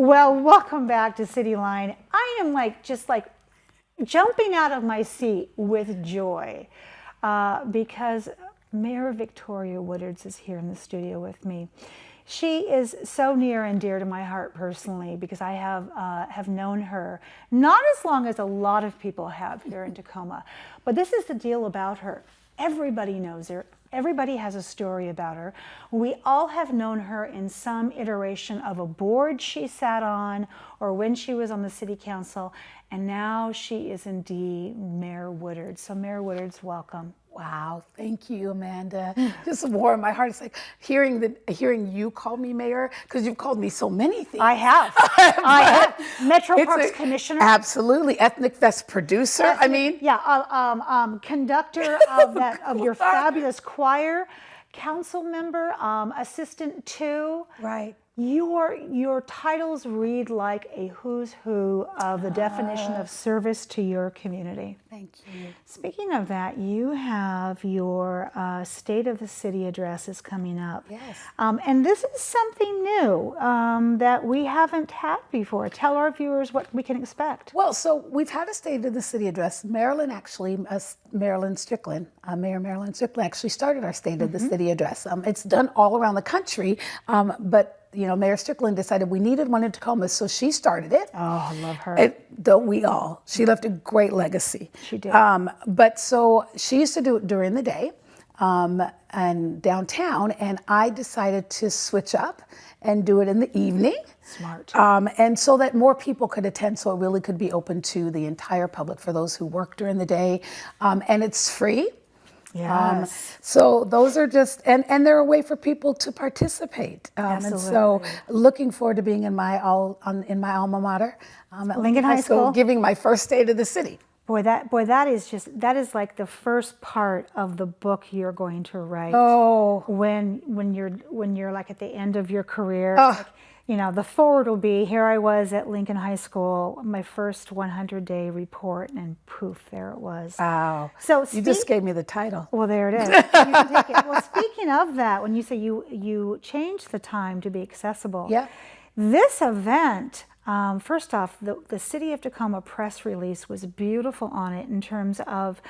Well, welcome back to CityLine. I am just jumping out of my seat with joy because Mayor Victoria Woodards is here in the studio with me. She is so near and dear to my heart personally because I have known her not as long as a lot of people have here in Tacoma, but this is the deal about her. Everybody knows her. Everybody has a story about her. We all have known her in some iteration of a board she sat on or when she was on the city council, and now she is indeed Mayor Woodards. So Mayor Woodards, welcome. Wow, thank you, Amanda. Just warm my heart. It's like hearing you call me mayor, because you've called me so many things. I have. I have. Metro Parks Commissioner. Absolutely. Ethnic Fest producer. Conductor of your fabulous choir, council member, assistant to. Right. Your titles read like a who's who of the definition of service to your community. Thank you. Speaking of that, you have your State of the City addresses coming up. Yes. And this is something new that we haven't had before. Tell our viewers what we can expect. Well, so we've had a State of the City address. Mayor Marilyn Strickland actually started our State of the City address. It's done all around the country, but Mayor Strickland decided we needed one in Tacoma, so she started it. Oh, I love her. Don't we all? She left a great legacy. She did. But so she used to do it during the day and downtown, and I decided to switch up and do it in the evening. Smart. And so that more people could attend, so it really could be open to the entire public for those who work during the day. And it's free. Yes. So those are just, and they're a way for people to participate. Absolutely. And so looking forward to being in my alma mater, at Lincoln High School, giving my first State of the City. That is like the first part of the book you're going to write. Oh. When you're like at the end of your career. The forward will be, here I was at Lincoln High School, my first 100-day report, and poof, there it was. Wow. So you just gave me the title. Well, there it is. You can take it. Well, speaking of that, when you say you changed the time to be accessible, yeah. This event, first off, the City of Tacoma press release was beautiful on it in terms of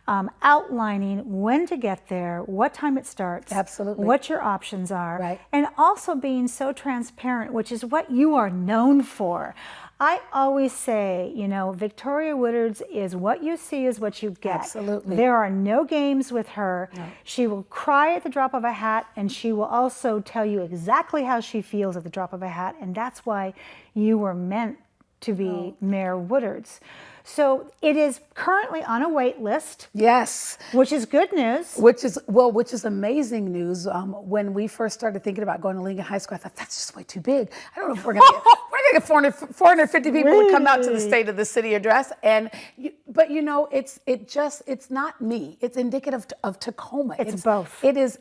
outlining when to get there, what time it starts, absolutely, what your options are, right, and also being so transparent, which is what you are known for. I always say, Victoria Woodards is what you see is what you get. Absolutely. There are no games with her. No. She will cry at the drop of a hat, and she will also tell you exactly how she feels at the drop of a hat, and that's why you were meant to be Mayor Woodards. So it is currently on a wait list. Yes. Which is good news. Which is amazing news. When we first started thinking about going to Lincoln High School, I thought, that's just way too big. I don't know if we're going to get 450 people really? To come out to the State of the City address. But it's not me. It's indicative of Tacoma. It's both. It is,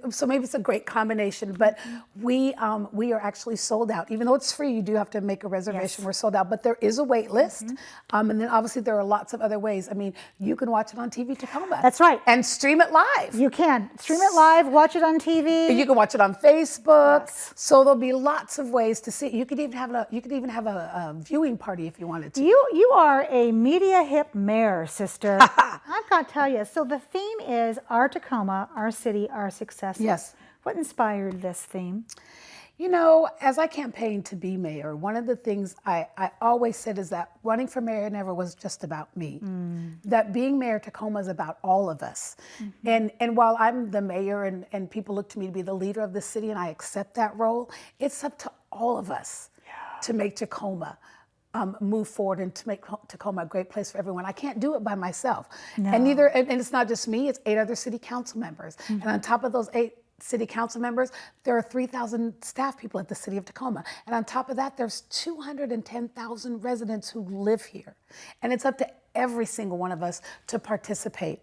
so maybe it's a great combination, but we are actually sold out. Even though it's free, you do have to make a reservation. Yes. We're sold out, but there is a wait list. And then obviously there are lots of other ways. I mean, you can watch it on TV Tacoma. That's right. And stream it live. You can stream it live, watch it on TV. You can watch it on Facebook. Yes. So there'll be lots of ways to see it. You could even have a viewing party if you wanted to. You are a media hip mayor, sister. I've got to tell you. So the theme is our Tacoma, our city, our successes. Yes. What inspired this theme? As I campaigned to be mayor, one of the things I always said is that running for mayor never was just about me. That being mayor Tacoma is about all of us. And while I'm the mayor and people look to me to be the leader of the city and I accept that role, it's up to all of us to make Tacoma move forward and to make Tacoma a great place for everyone. I can't do it by myself. No. And it's not just me, it's 8 other city council members. And on top of those 8 city council members, there are 3,000 staff people at the City of Tacoma. And on top of that, there's 210,000 residents who live here. And it's up to every single one of us to participate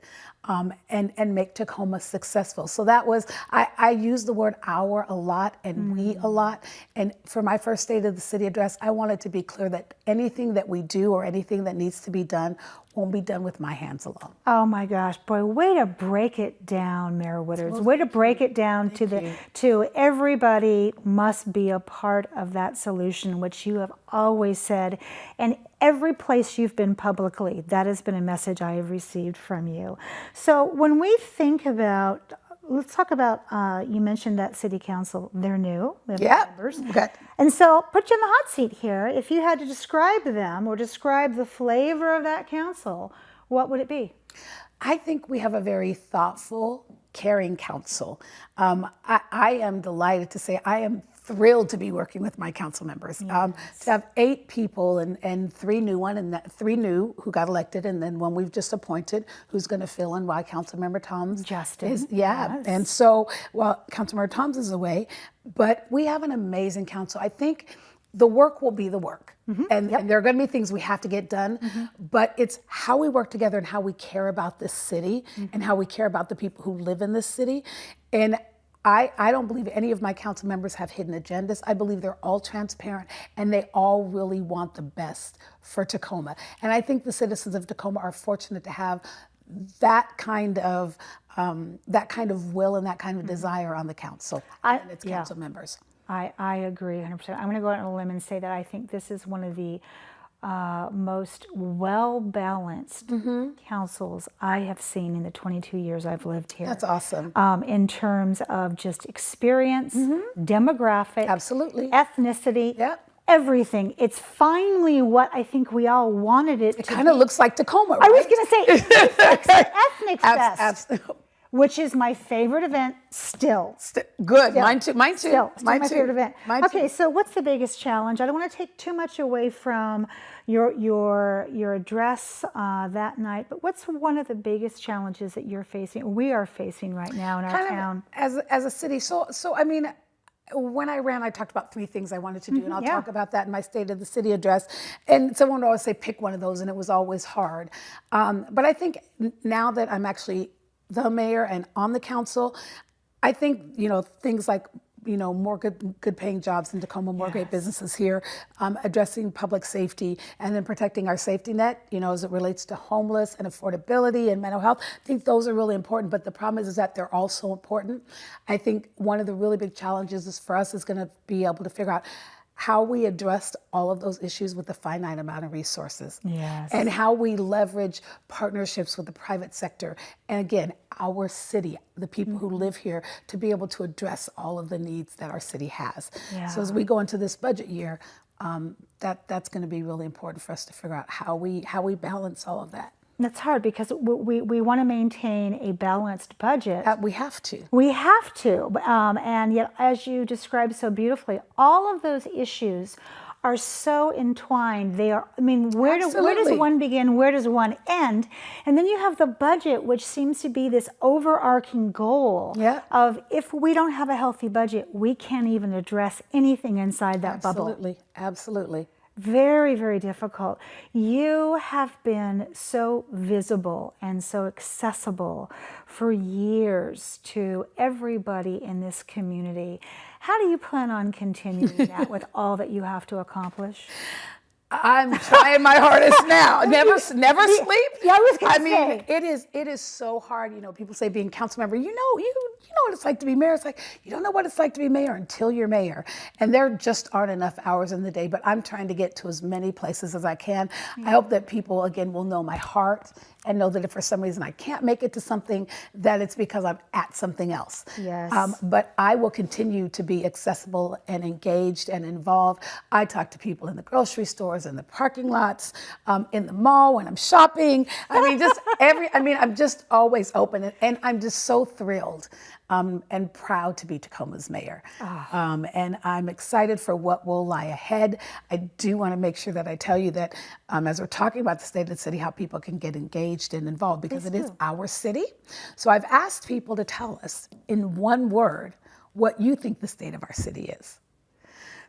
and make Tacoma successful. So that was, I use the word our a lot and we a lot. And for my first State of the City address, I wanted to be clear that anything that we do or anything that needs to be done won't be done with my hands alone. Oh my gosh, boy, way to break it down, Mayor Woodards. Way to break it down to everybody must be a part of that solution, which you have always said. And every place you've been publicly, that has been a message I have received from you. So when we think about, let's talk about, you mentioned that city council, they're new, we have members. Okay. And so put you in the hot seat here. If you had to describe them or describe the flavor of that council, what would it be? I think we have a very thoughtful, caring council. I am delighted to say I am thrilled to be working with my council members. To have 8 people and 3 new who got elected, and then one we've just appointed who's going to fill in while Councilmember Toms Justin. Yes. And so, well, Councilmember Toms is away, but we have an amazing council. I think the work will be the work. And there are going to be things we have to get done, but it's how we work together and how we care about this city and how we care about the people who live in this city. And I don't believe any of my council members have hidden agendas. I believe they're all transparent and they all really want the best for Tacoma. And I think the citizens of Tacoma are fortunate to have that kind of will and that kind of desire on the council and its council members. I agree 100%. I'm going to go out on a limb and say that I think this is one of the most well-balanced councils I have seen in the 22 years I've lived here. That's awesome. In terms of just experience, demographic, absolutely, ethnicity, everything. It's finally what I think we all wanted it to be. It kind of looks like Tacoma, right? I was going to say, it's an ethnic fest. Absolutely. Which is my favorite event still. Good, Still. mine too. Still my favorite event. Mine okay, too. So what's the biggest challenge? I don't want to take too much away from your address that night, but what's one of the biggest challenges that you're facing, we are facing right now in our town? As a city, so I mean, when I ran, I talked about 3 things I wanted to do, and I'll talk about that in my State of the City address. And someone would always say, pick one of those, and it was always hard. But I think now that I'm actually the mayor and on the council, I think, things like, more good paying jobs in Tacoma, more great businesses here, addressing public safety, and then protecting our safety net, as it relates to homeless and affordability and mental health. I think those are really important, but the problem is that they're all so important. I think one of the really big challenges for us is going to be able to figure out how we addressed all of those issues with a finite amount of resources. And how we leverage partnerships with the private sector. And again, our city, the people who live here, to be able to address all of the needs that our city has. So as we go into this budget year, that's going to be really important for us to figure out how we balance all of that. That's hard because we want to maintain a balanced budget. We have to. We have to. And yet, as you described so beautifully, all of those issues are so entwined. They are, I mean, where does one begin? Where does one end? And then you have the budget, which seems to be this overarching goal of if we don't have a healthy budget, we can't even address anything inside that bubble. Absolutely. Very, very difficult. You have been so visible and so accessible for years to everybody in this community. How do you plan on continuing that with all that you have to accomplish? I'm trying my hardest now. Never sleep. Yeah, I was going to say. It is so hard. People say being council member, you know what it's like to be mayor. It's like, you don't know what it's like to be mayor until you're mayor. And there just aren't enough hours in the day, but I'm trying to get to as many places as I can. I hope that people, again, will know my heart and know that if for some reason I can't make it to something, that it's because I'm at something else. But I will continue to be accessible and engaged and involved. I talk to people in the grocery stores, in the parking lots, in the mall when I'm shopping. I'm just always open, and I'm just so thrilled and proud to be Tacoma's mayor. And I'm excited for what will lie ahead. I do want to make sure that I tell you that as we're talking about the state of the city, how people can get engaged and involved, because it is our city. So I've asked people to tell us in one word what you think the state of our city is.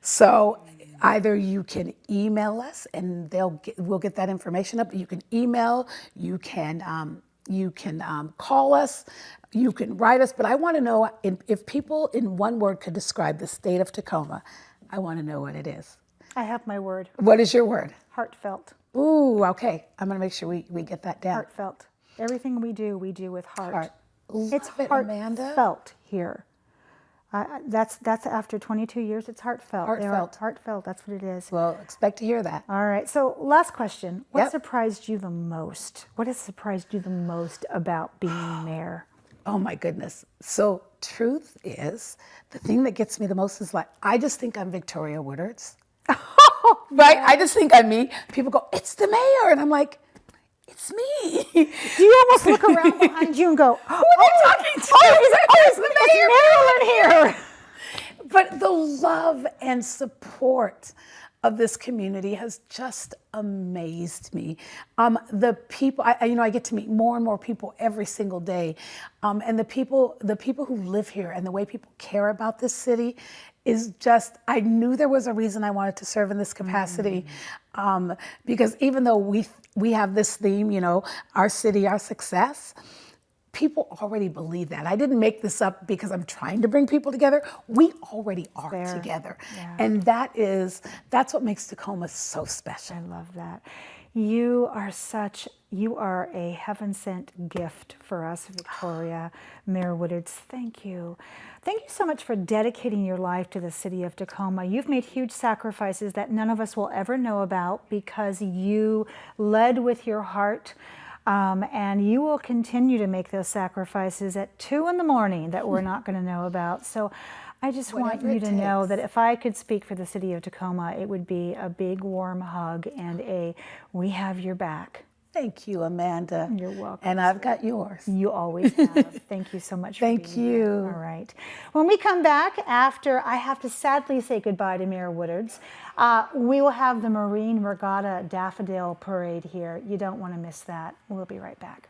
So Either you can email us and we'll get that information up. You can email, you can call us, you can write us. But I want to know if people in one word could describe the state of Tacoma, I want to know what it is. I have my word. What is your word? Heartfelt. Ooh, okay. I'm going to make sure we get that down. Heartfelt. Everything we do with heart. Heart. It's Love it, Amanda. heartfelt here. That's after 22 years. It's heartfelt. Heartfelt. Heartfelt. That's what it is. Well, expect to hear that. All right. So last question. What Yep. surprised you the most? What has surprised you the most about being mayor? Oh my goodness. So truth is, the thing that gets me the most is like, I just think I'm Victoria Woodards. Right? I just think I'm me. People go, it's the mayor. And I'm like, it's me. Do you almost look around behind you and go, Who are they talking to? it's Marilyn here. But the love and support of this community has just amazed me. The people, I get to meet more and more people every single day, and the people who live here and the way people care about this city is just. I knew there was a reason I wanted to serve in this capacity, because even though we have this theme, our city, our success. People already believe that. I didn't make this up because I'm trying to bring people together. We already are together. Yeah. And that's what makes Tacoma so special. I love that. You are a heaven-sent gift for us, Victoria. Mayor Woodards, thank you. Thank you so much for dedicating your life to the city of Tacoma. You've made huge sacrifices that none of us will ever know about because you led with your heart. And you will continue to make those sacrifices at 2 in.the morning that we're not going to know about. So I just want you to know that if I could speak for the city of Tacoma, it would be a big warm hug and we have your back. Thank you, Amanda. You're welcome. And I've got yours. You always have. Thank you so much for Thank being you. here. All right. When we come back after, I have to sadly say goodbye to Mayor Woodards. We will have the Marine Regatta Daffodil Parade here. You don't want to miss that. We'll be right back.